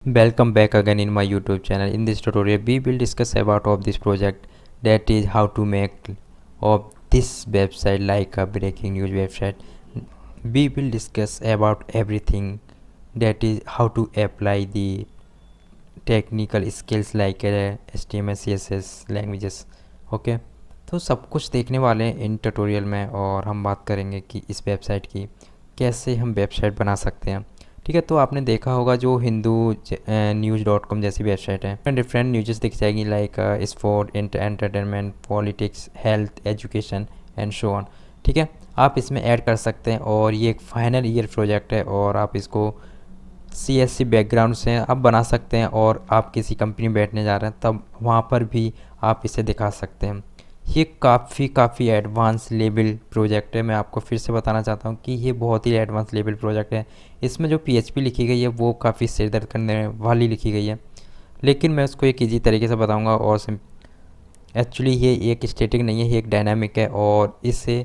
Welcome back again in my YouTube channel. In this tutorial we will discuss about of this project, that is how to make of this website like a breaking news website. We will discuss about everything, that is how to apply the technical skills like HTML CSS languages. Okay, तो सब कुछ देखने वाले हैं इन tutorial में और हम बात करेंगे कि इस वेबसाइट की कैसे हम वेबसाइट बना सकते हैं। ठीक है, तो आपने देखा होगा जो हिंदू न्यूज़.com जैसी वेबसाइट है, डिफरेंट न्यूज़ दिख जाएगी like sport, entertainment, politics, health, education and show on. ठीक है, आप इसमें ऐड कर सकते हैं और ये एक फाइनल ईयर प्रोजेक्ट है और आप इसको CSC बैकग्राउंड से आप बना सकते हैं और आप किसी कंपनी में बैठने जा रहे हैं तब वहाँ पर भी आप इसे दिखा सकते हैं। ये काफ़ी एडवांस लेवल प्रोजेक्ट है। मैं आपको फिर से बताना चाहता हूँ कि ये बहुत ही एडवांस लेवल प्रोजेक्ट है। इसमें जो PHP लिखी गई है वो काफ़ी सिर दर्द करने वाली लिखी गई है, लेकिन मैं उसको एक ईजी तरीके से बताऊँगा। और एक्चुअली ये एक स्टैटिक नहीं है, ये एक डायनामिक है और इससे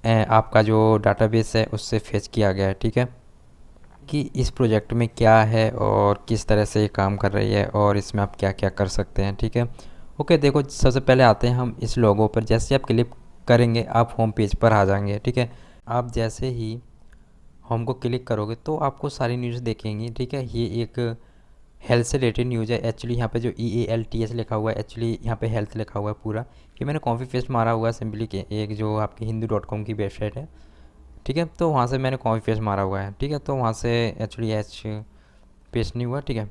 आपका जो डाटाबेस है उससे फेच किया गया है। ठीक है, कि इस प्रोजेक्ट में क्या है और किस तरह से ये काम कर रही है और इसमें आप क्या क्या कर सकते हैं। ठीक है, ओके, देखो सबसे पहले आते हैं हम इस लोगो पर। जैसे आप क्लिक करेंगे आप होम पेज पर आ जाएंगे। ठीक है, आप जैसे ही होम को क्लिक करोगे तो आपको सारी न्यूज़ देखेंगी। ठीक है, ये एक हेल्थ से रिलेटेड न्यूज़ है। एक्चुअली यहाँ पे जो EALTS लिखा हुआ है, एक्चुअली यहाँ पे हेल्थ लिखा हुआ है पूरा। ये मैंने कॉपी पेस्ट मारा हुआ है सिंपली के एक जो आपकी hindu.com की वेबसाइट है। ठीक है, तो वहाँ से मैंने कॉपी पेस्ट मारा हुआ है। ठीक है, तो वहाँ से एक्चुअली पेस्ट नहीं हुआ। ठीक है,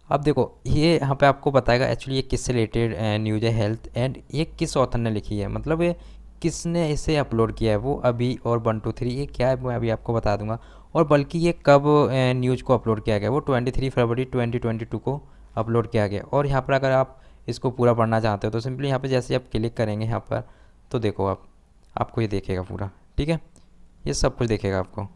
अब देखो ये यहाँ पे आपको बताएगा एक्चुअली ये किससे रिलेटेड न्यूज़ है, हेल्थ, एंड ये किस ऑथर ने लिखी है, मतलब ये किसने इसे अपलोड किया है, वो अभी और 1 2 3 ये क्या है वो अभी आपको बता दूंगा। और बल्कि ये कब न्यूज़ को अपलोड किया गया, वो 23 फरवरी 2022 को अपलोड किया गया। और यहाँ पर अगर आप इसको पूरा पढ़ना चाहते हो तो सिंपली यहाँ पर जैसे आप क्लिक करेंगे यहाँ पर तो देखो आपको ये देखेगा पूरा। ठीक है, ये सब कुछ देखेगा आपको।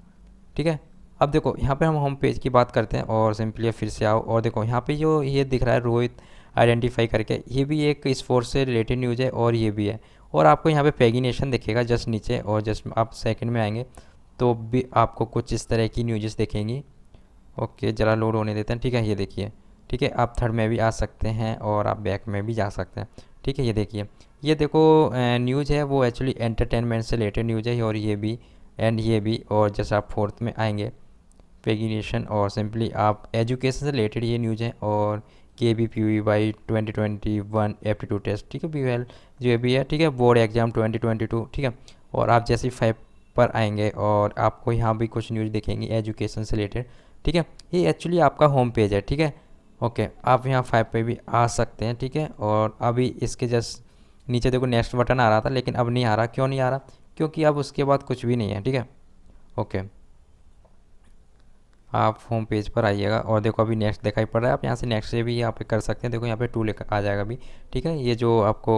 ठीक है, अब देखो यहाँ पे हम होम पेज की बात करते हैं और सिंपली फिर से आओ और देखो यहाँ पे जो ये दिख रहा है रोहित आइडेंटिफाई करके, ये भी एक स्पोर्ट्स से रिलेटेड न्यूज़ है और ये भी है। और आपको यहाँ पे पैगिनेशन दिखेगा जस्ट नीचे, और जस्ट आप सेकंड में आएंगे तो भी आपको कुछ इस तरह की न्यूज़ दिखेंगी। ओके, ज़रा लोड होने देते हैं। ठीक है, ये देखिए। ठीक है, आप थर्ड में भी आ सकते हैं और आप बैक में भी जा सकते हैं। ठीक है, ये देखिए, ये देखो न्यूज़ है वो एक्चुअली एंटरटेनमेंट से रिलेटेड न्यूज़ है और ये भी एंड ये भी। और जैसे आप फोर्थ में आएंगे पेगिनेशन और सिंपली आप एजुकेशन से रिलेटेड ये न्यूज़ है और KVPY 2021 एप्टीट्यूड टेस्ट। ठीक है, BUL जो भी है। ठीक है, बोर्ड एग्जाम 2022। ठीक है, और आप जैसे 5 पर आएंगे और आपको यहाँ भी कुछ न्यूज़ दिखेंगी एजुकेशन से रिलेटेड। ठीक है, ये एक्चुअली आपका होम पेज है। ठीक है, ओके, आप यहाँ 5 पे भी आ सकते हैं। ठीक है, और अभी इसके जस्ट नीचे देखो नेक्स्ट बटन आ रहा था लेकिन अब नहीं आ रहा। क्यों नहीं आ रहा? क्योंकि अब उसके बाद कुछ भी नहीं है। ठीक है, ओके, आप होम पेज पर आइएगा और देखो अभी नेक्स्ट दिखाई पड़ रहा है। आप यहाँ से नेक्स्ट से भी यहाँ पे कर सकते हैं। देखो यहाँ पे 2 लेकर आ जाएगा अभी। ठीक है, ये जो आपको,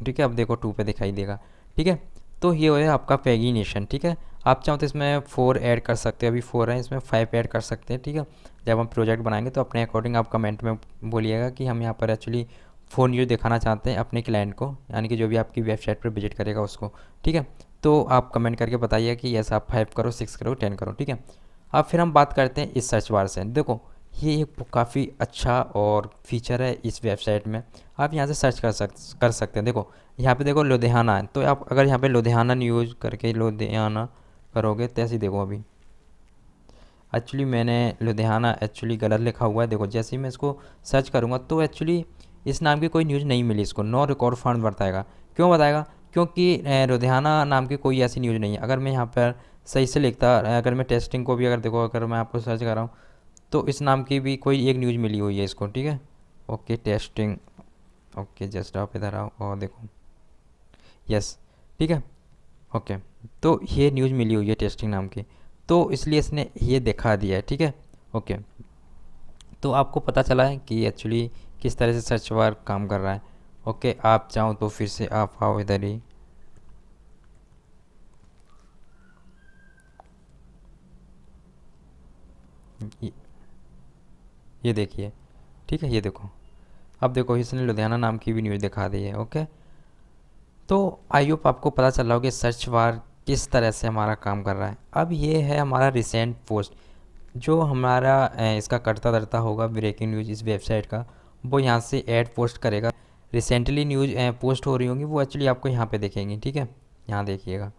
ठीक है, अब देखो 2 पे दिखाई देगा। ठीक है, तो ये है आपका पैगिनेशन। ठीक है, आप चाहो तो इसमें 4 ऐड कर सकते हैं, अभी 4 है, इसमें 5 ऐड कर सकते हैं। ठीक है, जब हम प्रोजेक्ट बनाएंगे तो अपने अकॉर्डिंग आप कमेंट में बोलिएगा कि हम यहाँ पर एक्चुअली 4 न्यूज़ दिखाना चाहते हैं अपने क्लाइंट को, यानी कि जो भी आपकी वेबसाइट पर विजिट करेगा उसको। ठीक है, तो आप कमेंट करके बताइए कि यस आप 5 करो, 6 करो, 10 करो। ठीक है, अब फिर हम बात करते हैं इस सर्च बार से। देखो ये एक काफ़ी अच्छा और फीचर है इस वेबसाइट में। आप यहाँ से सर्च कर सकते हैं। देखो यहाँ पे देखो लुधियाना है, तो आप अगर यहाँ पे लुधियाना न्यूज़ करके लुधियाना करोगे तो ऐसे ही देखो अभी एक्चुअली मैंने लुधियाना एक्चुअली गलत लिखा हुआ है। देखो जैसे ही मैं इसको सर्च करूँगा तो एक्चुअली इस नाम की कोई न्यूज़ नहीं मिली, इसको नो रिकॉर्ड फाउंड बताएगा। क्यों बताएगा? क्योंकि लुधियाना नाम की कोई ऐसी न्यूज़ नहीं है। अगर मैं यहाँ पर सही से लिखता, अगर मैं टेस्टिंग को भी अगर देखो, अगर मैं आपको सर्च कर रहा हूँ तो इस नाम की भी कोई एक न्यूज़ मिली हुई है इसको। ठीक है, ओके, टेस्टिंग, ओके, जस्ट आप इधर आओ और देखो, यस, ठीक है, ओके, तो ये न्यूज़ मिली हुई है टेस्टिंग नाम की, तो इसलिए इसने ये दिखा दिया है। ठीक है, ओके, तो आपको पता चला है कि एक्चुअली किस तरह से सर्च बार काम कर रहा है। ओके, आप चाहो तो फिर से आप आओ इधर ही। ये ये देखिए। ठीक है, ये देखो, अब देखो इसने लुधियाना नाम की भी न्यूज़ दिखा दी है। ओके, तो आई होप आपको पता चल रहा हो कि सर्च बार किस तरह से हमारा काम कर रहा है। अब ये है हमारा रिसेंट पोस्ट। जो हमारा इसका करता धरता होगा ब्रेकिंग न्यूज़ इस वेबसाइट का, वो यहाँ से ऐड पोस्ट करेगा। रिसेंटली न्यूज़ पोस्ट हो रही होंगी वो एक्चुअली आपको यहाँ पे दिखेंगी, ठीक है, यहाँ देखिएगा,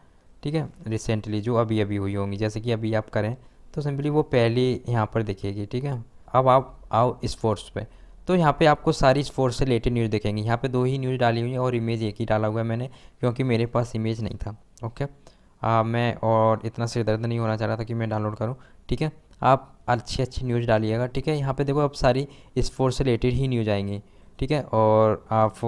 ठीक है। रिसेंटली जो अभी अभी हुई होंगी, जैसे कि अभी आप करें तो सिंपली वो पहले यहाँ पर दिखेगी, ठीक है। अब आप आओ स्पोर्ट्स पे, तो यहाँ पे आपको सारी स्पोर्ट्स से रिलेटेड न्यूज़ दिखेंगी। यहाँ पे 2 ही न्यूज़ डाली हुई है और इमेज एक ही डाला हुआ है मैंने, क्योंकि मेरे पास इमेज नहीं था। ओके, मैं और इतना सिर दर्द नहीं होना चाह रहा था कि मैं डाउनलोड करूँ, ठीक है। आप अच्छी अच्छी न्यूज़ डालिएगा, ठीक है। यहाँ पे देखो अब सारी स्पोर्ट्स से रिलेटेड ही न्यूज़ आएंगी, ठीक है। और आप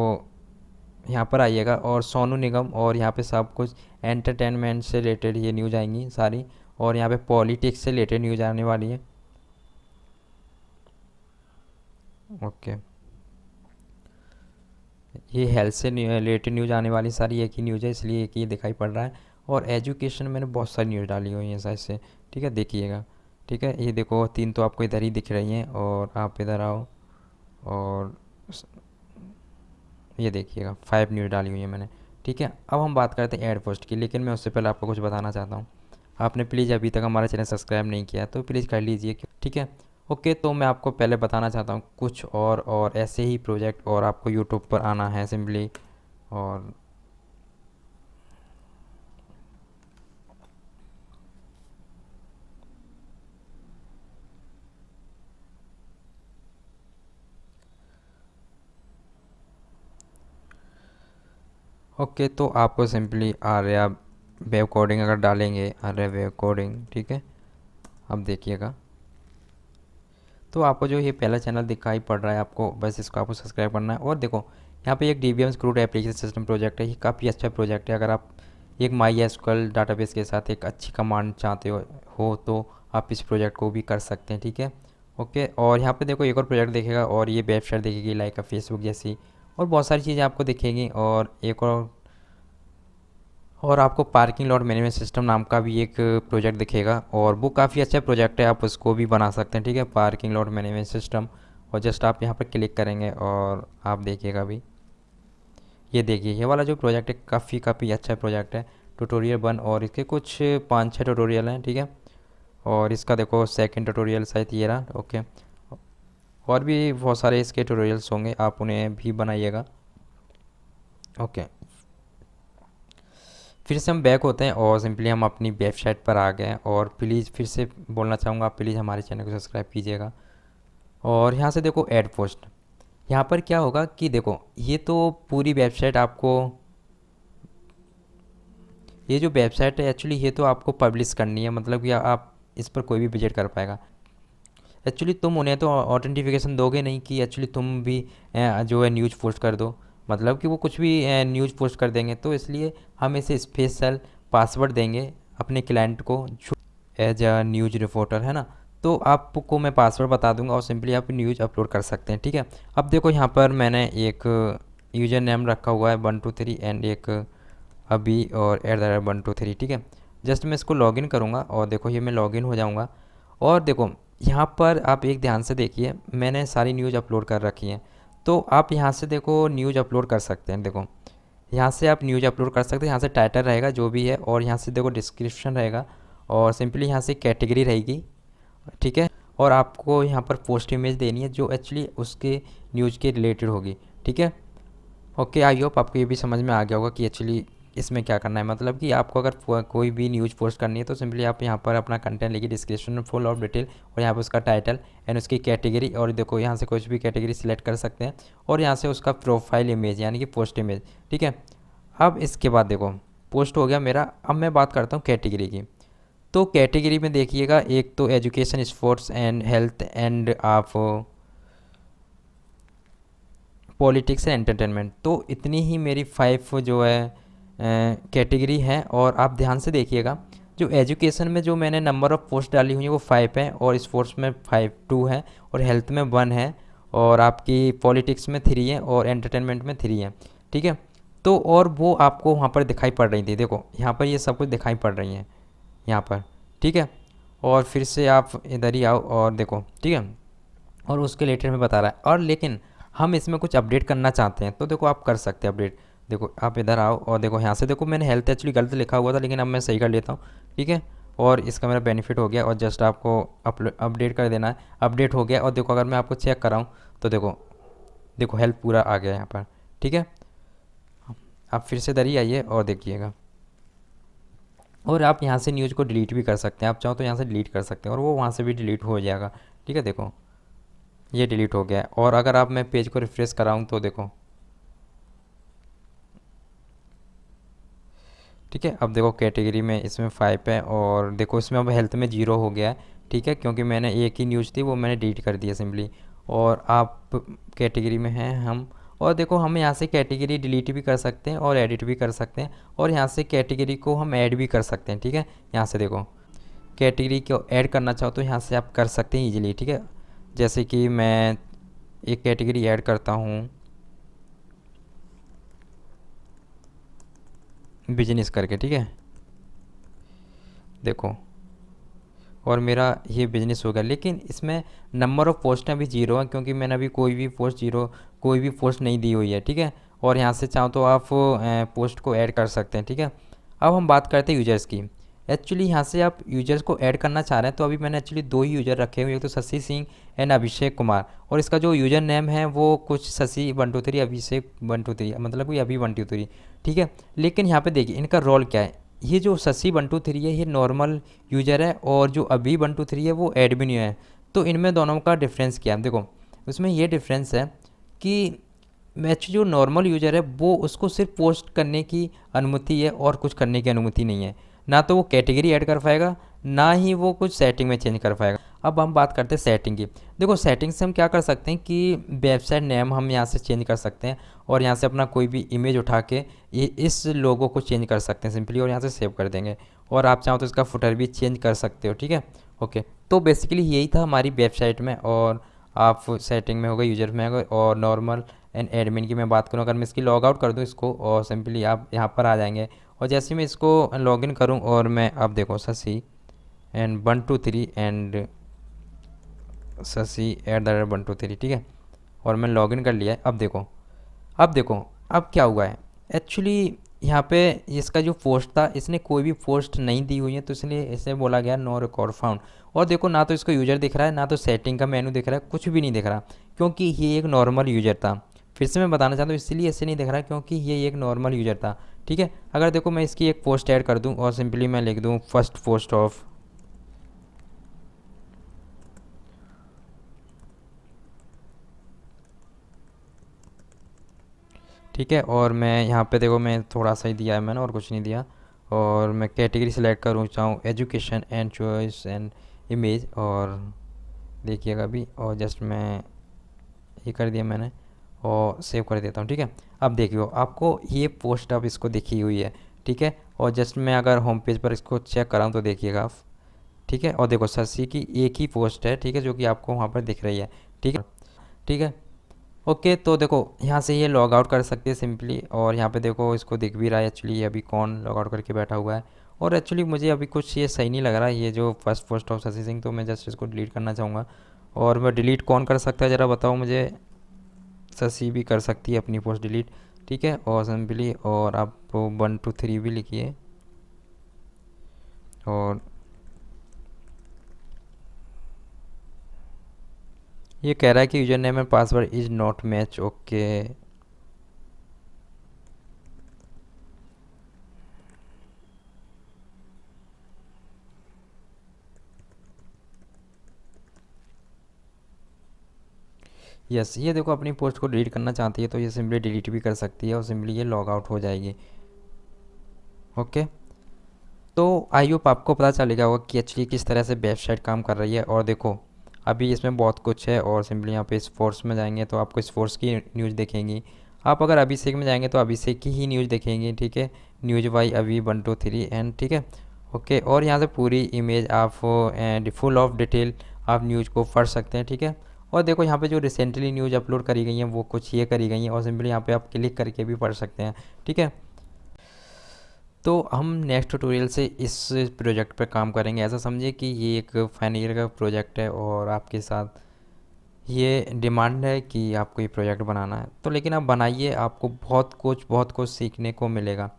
यहाँ पर आइएगा और सोनू निगम और यहाँ पे सब कुछ एंटरटेनमेंट से रिलेटेड ये न्यूज़ आएंगी सारी। और यहाँ पे पॉलिटिक्स से रिलेटेड न्यूज़ आने वाली है। ओके, ये हेल्थ से रिलेटेड न्यूज़ आने वाली सारी एक ही न्यूज़ है, इसलिए एक ही दिखाई पड़ रहा है। और एजुकेशन मैंने बहुत सारी न्यूज़ डाली हुई है साइड से, ठीक है, देखिएगा, ठीक है। ये देखो 3 तो आपको इधर ही दिख रही हैं, और आप इधर आओ और ये देखिएगा 5 न्यूज़ डाली हुई है मैंने, ठीक है। अब हम बात करते हैं एड पोस्ट की, लेकिन मैं उससे पहले आपको कुछ बताना चाहता हूँ। आपने प्लीज़ अभी तक हमारा चैनल सब्सक्राइब नहीं किया है तो प्लीज़ कर लीजिए, ठीक है। ओके, तो मैं आपको पहले बताना चाहता हूँ कुछ और ऐसे ही प्रोजेक्ट, और आपको यूट्यूब पर आना है सिंपली। और ओके, तो आपको सिंपली आर्या वेब कोडिंग अगर डालेंगे, आर्या वेब कोडिंग, ठीक है, अब देखिएगा तो आपको जो ये पहला चैनल दिखाई पड़ रहा है, आपको बस इसको आपको सब्सक्राइब करना है। और देखो यहाँ पे एक DBM screwed application system project है, ये काफ़ी अच्छा प्रोजेक्ट है। अगर आप एक MySQL डाटाबेस के साथ एक अच्छी कमांड चाहते हो तो आप इस प्रोजेक्ट को भी कर सकते हैं, ठीक है। ओके, और यहाँ पे देखो एक और प्रोजेक्ट दिखेगा, और ये वेबसाइट दिखेगी लाइक फेसबुक जैसी, और बहुत सारी चीज़ें आपको दिखेंगी। और एक और आपको पार्किंग लॉट मैनेजमेंट सिस्टम नाम का भी एक प्रोजेक्ट दिखेगा, और वो काफ़ी अच्छा प्रोजेक्ट है, आप उसको भी बना सकते हैं, ठीक है, पार्किंग लॉट मैनेजमेंट सिस्टम। और जस्ट आप यहाँ पर क्लिक करेंगे और आप देखिएगा अभी, ये देखिए ये वाला जो प्रोजेक्ट है काफ़ी अच्छा प्रोजेक्ट है। ट्यूटोरियल 1 और इसके कुछ 5-6 ट्यूटोरियल हैं, ठीक है। और इसका देखो सेकंड ट्यूटोरियल शायद ये रहा। ओके, और भी बहुत सारे इसके ट्यूटोरियल्स होंगे, आप उन्हें भी बनाइएगा। ओके, फिर से हम बैक होते हैं और सिंपली हम अपनी वेबसाइट पर आ गए हैं। और प्लीज़ फिर से बोलना चाहूँगा, आप प्लीज़ हमारे चैनल को सब्सक्राइब कीजिएगा। और यहाँ से देखो ऐड पोस्ट, यहाँ पर क्या होगा कि देखो ये तो पूरी वेबसाइट आपको, ये जो वेबसाइट है एक्चुअली ये तो आपको पब्लिश करनी है, मतलब कि आप इस पर कोई भी विजिट कर पाएगा। एक्चुअली तुम उन्हें तो ऑथेंटिफिकेशन दोगे नहीं कि एक्चुअली तुम भी जो है न्यूज़ पोस्ट कर दो, मतलब कि वो कुछ भी न्यूज़ पोस्ट कर देंगे। तो इसलिए हम इसे स्पेशल पासवर्ड देंगे अपने क्लाइंट को एज अ न्यूज़ रिपोर्टर, है ना। तो आपको मैं पासवर्ड बता दूंगा और सिंपली आप न्यूज़ अपलोड कर सकते हैं, ठीक है। अब देखो यहाँ पर मैंने एक यूज़र नेम रखा हुआ है 123 एंड एक अभी और @123, ठीक है। जस्ट मैं इसको लॉगिन करूँगा और देखो ये मैं लॉगिन हो जाऊँगा। और देखो यहाँ पर आप एक ध्यान से देखिए, मैंने सारी न्यूज़ अपलोड कर रखी है, तो आप यहाँ से देखो न्यूज़ अपलोड कर सकते हैं। देखो यहाँ से आप न्यूज़ अपलोड कर सकते हैं, यहाँ से टाइटल रहेगा जो भी है, और यहाँ से देखो डिस्क्रिप्शन रहेगा, और सिंपली यहाँ से कैटेगरी रहेगी, ठीक है। और आपको यहाँ पर पोस्ट इमेज देनी है जो एक्चुअली उसके न्यूज़ के रिलेटेड होगी, ठीक है। ओके, आई होप आपको ये भी समझ में आ गया होगा कि एक्चुअली इसमें क्या करना है। मतलब कि आपको अगर कोई भी न्यूज़ पोस्ट करनी है तो सिंपली आप यहाँ पर अपना कंटेंट लिखिए, डिस्क्रिप्शन में फुल और डिटेल, और यहाँ पर उसका टाइटल एंड उसकी कैटेगरी, और देखो यहाँ से कुछ भी कैटेगरी सिलेक्ट कर सकते हैं, और यहाँ से उसका प्रोफाइल इमेज यानी कि पोस्ट इमेज, ठीक है। अब इसके बाद देखो पोस्ट हो गया मेरा। अब मैं बात करता हूँ कैटेगरी की। तो कैटेगरी में देखिएगा, एक तो education, sports and health and आप पॉलिटिक्स एंड एंटरटेनमेंट, तो इतनी ही मेरी 5 जो है कैटेगरी है। और आप ध्यान से देखिएगा, जो एजुकेशन में जो मैंने नंबर ऑफ़ पोस्ट डाली हुई है वो 5 है, और स्पोर्ट्स में 2 है, और हेल्थ में 1 है, और आपकी पॉलिटिक्स में 3 है, और एंटरटेनमेंट में 3 है, ठीक है। तो और वो आपको वहाँ पर दिखाई पड़ रही थी, देखो यहाँ पर ये सब कुछ दिखाई पड़ रही हैं यहाँ पर, ठीक है। और फिर से आप इधर ही आओ और देखो, ठीक है, और उसके रिलेटेड में बता रहा है। और लेकिन हम इसमें कुछ अपडेट करना चाहते हैं तो देखो आप कर सकते हैं अपडेट। देखो आप इधर आओ और देखो यहाँ से देखो मैंने हेल्थ एक्चुअली गलत लिखा हुआ था, लेकिन अब मैं सही कर लेता हूँ, ठीक है। और इसका मेरा बेनिफिट हो गया और जस्ट आपको अपडेट कर देना है। अपडेट हो गया और देखो अगर मैं आपको चेक कराऊँ तो देखो देखो हेल्प पूरा आ गया यहाँ पर, ठीक है। आप फिर से इधर ही आइए और देखिएगा, और आप यहाँ से न्यूज़ को डिलीट भी कर सकते हैं, आप चाहो तो यहाँ से डिलीट कर सकते हैं और वो वहाँ से भी डिलीट हो जाएगा, ठीक है। देखो ये डिलीट हो गया है, और अगर आप मैं पेज को रिफ्रेश कराऊँ तो देखो, ठीक है। अब देखो कैटेगरी में इसमें 5 है और देखो इसमें अब हेल्थ में 0 हो गया है, ठीक है, क्योंकि मैंने एक ही न्यूज़ थी वो मैंने डिलीट कर दिया सिंपली। और आप कैटेगरी में हैं हम, और देखो हम यहाँ से कैटेगरी डिलीट भी कर सकते हैं और एडिट भी कर सकते हैं, और यहाँ से कैटेगरी को हम ऐड भी कर सकते हैं, ठीक है। यहाँ से देखो कैटेगरी को ऐड करना चाहो तो यहाँ से आप कर सकते हैं ईजिली, ठीक है। जैसे कि मैं एक कैटेगरी ऐड करता हूँ बिजनेस करके, ठीक है। देखो और मेरा ये बिज़नेस हो गया, लेकिन इसमें नंबर ऑफ़ पोस्ट अभी 0 है क्योंकि मैंने अभी कोई भी पोस्ट नहीं दी हुई है, ठीक है। और यहाँ से चाहो तो आप पोस्ट को ऐड कर सकते हैं, ठीक है। अब हम बात करते हैं यूजर्स की। एक्चुअली यहाँ से आप यूजर्स को ऐड करना चाह रहे हैं तो अभी मैंने एक्चुअली 2 ही यूज़र रखे हुए, एक तो शशि सिंह एंड अभिषेक कुमार, और इसका जो यूज़र नेम है वो कुछ शशि 123 अभिषेक 123, मतलब कोई अभी 123, ठीक है। लेकिन यहाँ पे देखिए इनका रोल क्या है। ये जो शशि 123 है ये नॉर्मल यूज़र है, और जो अभी 123 है वो एडमिन है। तो इनमें दोनों का डिफरेंस क्या है, देखो उसमें ये डिफरेंस है कि मैच जो नॉर्मल यूज़र है वो उसको सिर्फ पोस्ट करने की अनुमति है और कुछ करने की अनुमति नहीं है। ना तो वो कैटेगरी ऐड कर पाएगा, ना ही वो कुछ सेटिंग में चेंज कर पाएगा। अब हम बात करते हैं सेटिंग की। देखो सेटिंग से हम क्या कर सकते हैं कि वेबसाइट नेम हम यहाँ से चेंज कर सकते हैं, और यहाँ से अपना कोई भी इमेज उठा के ये इस लोगो को चेंज कर सकते हैं सिंपली, और यहाँ से सेव कर देंगे। और आप चाहो तो इसका फुटर भी चेंज कर सकते हो, ठीक है। ओके, तो बेसिकली यही था हमारी वेबसाइट में। और आप सेटिंग में हो गए, यूजर में हो गए, और नॉर्मल एंड एडमिन की मैं बात करूँ, अगर मैं इसकी लॉग आउट कर दूँ इसको, और सिंपली आप यहाँ पर आ जाएंगे। और जैसे मैं इसको लॉगिन करूँ और मैं अब देखो शशि एंड 123 एंड शशि @123, ठीक है। और मैं लॉगिन कर लिया है। अब देखो अब क्या हुआ है। एक्चुअली यहाँ पे इसका जो पोस्ट था इसने कोई भी पोस्ट नहीं दी हुई है, तो इसलिए इसे बोला गया नो रिकॉर्ड फाउंड। और देखो ना तो इसको यूज़र दिख रहा है, ना तो सेटिंग का मेनू दिख रहा है, कुछ भी नहीं दिख रहा, क्योंकि ये एक नॉर्मल यूज़र था। फिर से मैं बताना चाहता हूँ इसलिए ऐसे नहीं दिख रहा क्योंकि ये एक नॉर्मल यूज़र था, ठीक है। अगर देखो मैं इसकी एक पोस्ट ऐड कर दूँ और सिंपली मैं लिख दूँ फर्स्ट पोस्ट ऑफ, ठीक है। और मैं यहाँ पे देखो मैं थोड़ा सा ही दिया है मैंने, और कुछ नहीं दिया। और मैं कैटेगरी सेलेक्ट करूँ चाहूँ education and choice and image, और देखिएगा अभी, और जस्ट मैं ये कर दिया मैंने और सेव कर देता हूँ, ठीक है। अब देखियो आपको ये पोस्ट अब इसको दिखी हुई है, ठीक है। और जस्ट मैं अगर होम पेज पर इसको चेक कराऊँ तो देखिएगा आप, ठीक है। और देखो शशि की एक ही पोस्ट है, ठीक है, जो कि आपको वहाँ पर दिख रही है, ठीक है, ठीक है। ओके, तो देखो यहाँ से ये लॉग आउट कर सकते हैं सिंपली, और यहाँ पे देखो इसको दिख भी रहा है एक्चुअली अभी कौन लॉग आउट करके बैठा हुआ है। और एक्चुअली मुझे अभी कुछ ये सही नहीं लग रहा है ये जो first post of Shashi Singh, तो मैं जस्ट इसको डिलीट करना चाहूँगा। और मैं डिलीट कौन कर सकता है ज़रा बताओ मुझे। शशि भी कर सकती है अपनी पोस्ट डिलीट, ठीक है। और सिंपली और आप 123 भी लिखिए, और ये कह रहा है कि user name and password is not match. Okay, yes, ये देखो अपनी पोस्ट को डिलीट करना चाहती है तो ये सिंपली डिलीट भी कर सकती है, और सिंपली ये लॉग आउट हो जाएगी। ओके, तो आई होप आपको पता चलेगा होगा कि एक्चुअली किस तरह से वेबसाइट काम कर रही है। और देखो अभी इसमें बहुत कुछ है, और सिंपली यहाँ पे इस फोर्स में जाएंगे तो आपको इस फोर्स की न्यूज़ दिखेंगी। आप अगर अभिषेक में जाएंगे तो अभिषेक की ही न्यूज़ दिखेंगी, ठीक है। न्यूज़ बाई अभी 123 एंड, ठीक है। ओके, और यहाँ से पूरी इमेज आप एंड फुल ऑफ डिटेल आप न्यूज़ को पढ़ सकते हैं, ठीक है। और देखो यहाँ पे जो रिसेंटली न्यूज़ अपलोड करी गई हैं वो कुछ ये करी गई हैं, और सिंपली यहाँ पे आप क्लिक करके भी पढ़ सकते हैं, ठीक है। तो हम नेक्स्ट ट्यूटोरियल से इस प्रोजेक्ट पर काम करेंगे। ऐसा समझिए कि ये एक फाइनल ईयर का प्रोजेक्ट है, और आपके साथ ये डिमांड है कि आपको ये प्रोजेक्ट बनाना है, तो लेकिन आप बनाइए, आपको बहुत कुछ सीखने को मिलेगा।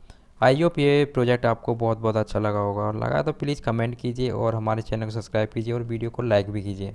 आई होप ये प्रोजेक्ट आपको बहुत बहुत अच्छा लगा होगा, और लगा तो प्लीज़ कमेंट कीजिए और हमारे चैनल को सब्सक्राइब कीजिए और वीडियो को लाइक भी कीजिए।